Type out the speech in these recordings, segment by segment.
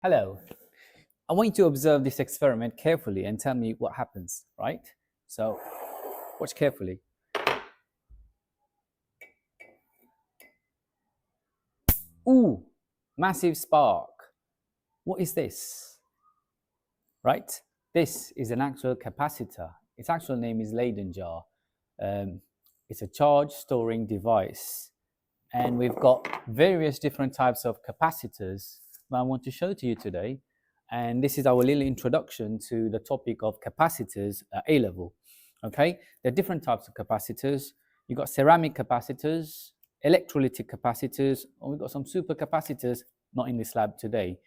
Hello. I want you to observe this experiment carefully and tell me what happens, right? So, watch carefully. Ooh, massive spark. What is this? Right? This is an actual capacitor. Its actual name is Leyden jar. It's a charge storing device. And we've got various different types of capacitors that I want to show to you today. And this is our little introduction to the topic of capacitors at A level. Okay, there are different types of capacitors. You've got ceramic capacitors, electrolytic capacitors, and we've got some super capacitors, not in this lab today.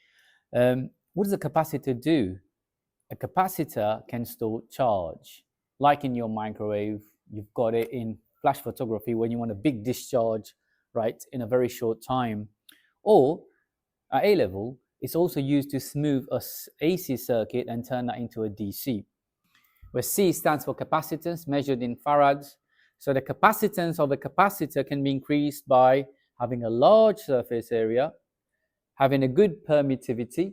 What does a capacitor do? A capacitor can store charge. Like in your microwave, you've got it in flash photography when you want a big discharge, right, in a very short time. Or at A level, it's also used to smooth a AC circuit and turn that into a DC. Where C stands for capacitance, measured in farads. So the capacitance of a capacitor can be increased by having a large surface area, having a good permittivity,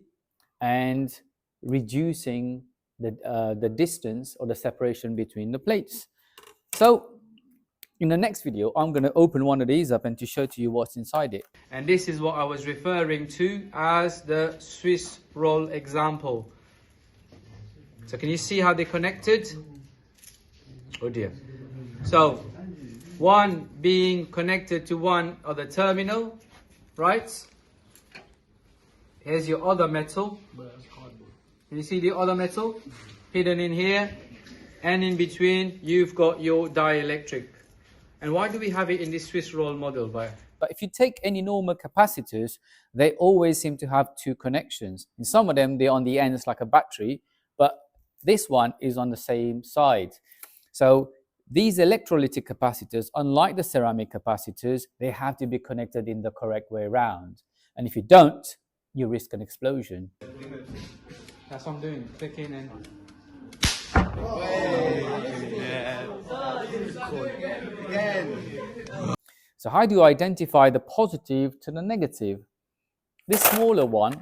and reducing the distance or the separation between the plates. So in the next video, I'm going to open one of these up and to show to you what's inside it. And this is what I was referring to as the Swiss roll example. So can you see how they're connected? Oh dear. So one being connected to one other terminal, right? Here's your other metal. Can you see the other metal hidden in here? And in between, you've got your dielectric. And why do we have it in this Swiss roll model? But if you take any normal capacitors, they always seem to have two connections. In some of them, they're on the ends like a battery, but this one is on the same side. So these electrolytic capacitors, unlike the ceramic capacitors, they have to be connected in the correct way around. And if you don't, you risk an explosion. that's what I'm doing, clicking and... So how do you identify the positive to the negative? This smaller one,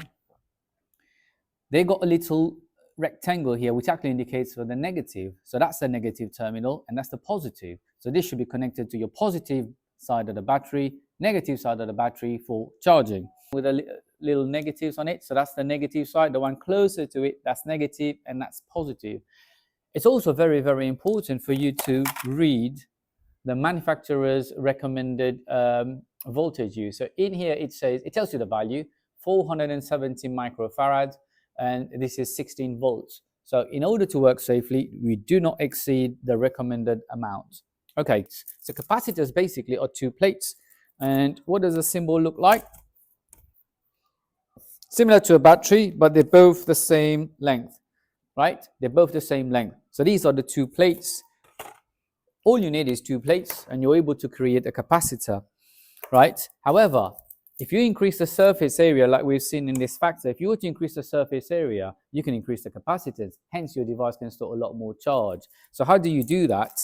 they got a little rectangle here which actually indicates for the negative. So that's the negative terminal and that's the positive. So this should be connected to your positive side of the battery, negative side of the battery for charging. With a little negatives on it, so that's the negative side. The one closer to it, that's negative and that's positive. It's also very, very important for you to read the manufacturer's recommended voltage use. So in here it says, it tells you the value, 470 microfarads, and this is 16 volts. So in order to work safely, we do not exceed the recommended amount. Okay, so capacitors basically are two plates. And what does the symbol look like? Similar to a battery, but they're both the same length, right? They're both the same length. So these are the two plates. All you need is two plates and you're able to create a capacitor, right? However, if you increase the surface area like we've seen in this factor, if you were to increase the surface area, you can increase the capacitance. Hence, your device can store a lot more charge. So how do you do that?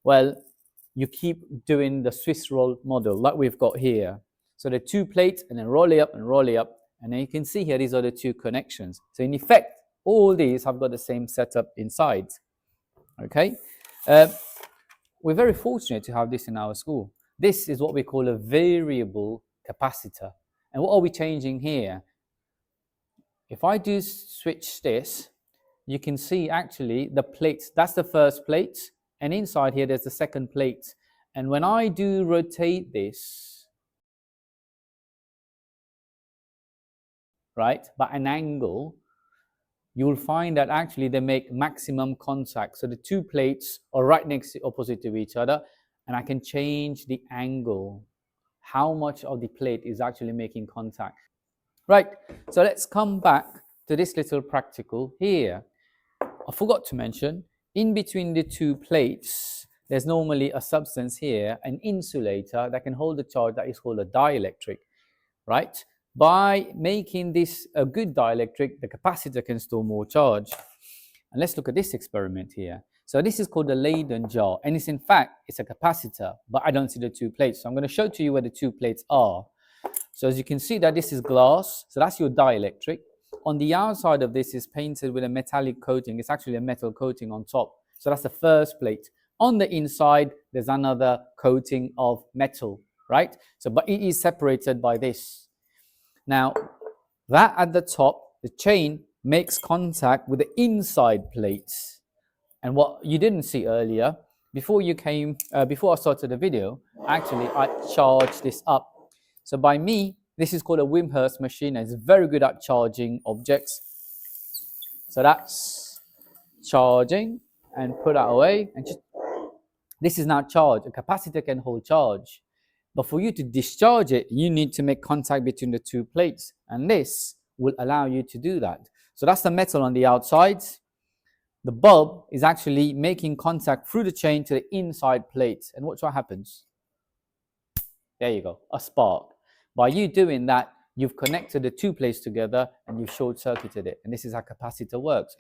Well, you keep doing the Swiss roll model like we've got here. So the two plates and then roll it up and roll it up. And then you can see here, these are the two connections. So in effect, all these have got the same setup inside, okay? We're very fortunate to have this in our school. This is what we call a variable capacitor. And what are we changing here? If I do switch this, you can see actually the plates, that's the first plate, and inside here there's the second plate. And when I do rotate this, right, by an angle, you will find that actually they make maximum contact. So the two plates are right next to opposite to each other, and I can change the angle, how much of the plate is actually making contact. Right, so let's come back to this little practical here. I forgot to mention, in between the two plates, there's normally a substance here, an insulator that can hold the charge that is called a dielectric, right? By making this a good dielectric, the capacitor can store more charge. And let's look at this experiment here. So this is called the Leyden jar, and it's in fact, it's a capacitor, but I don't see the two plates. So I'm going to show to you where the two plates are. So as you can see that this is glass, so that's your dielectric. on the outside of this is painted with a metallic coating. It's actually a metal coating on top. So that's the first plate. On the inside, there's another coating of metal, right? So, but it is separated by this. Now, that at the top, the chain makes contact with the inside plates. And what you didn't see earlier, before I started the video, actually I charged this up. So by me, this is called a Wimhurst machine, and it's very good at charging objects. So that's charging, and put that away, and just, this is now charged. A capacitor can hold charge. But for you to discharge it, you need to make contact between the two plates, and this will allow you to do that. So that's the metal on the outside. The bulb is actually making contact through the chain to the inside plate. And watch what happens. There you go, a spark. By you doing that, you've connected the two plates together and you've short-circuited it. And this is how capacitor works.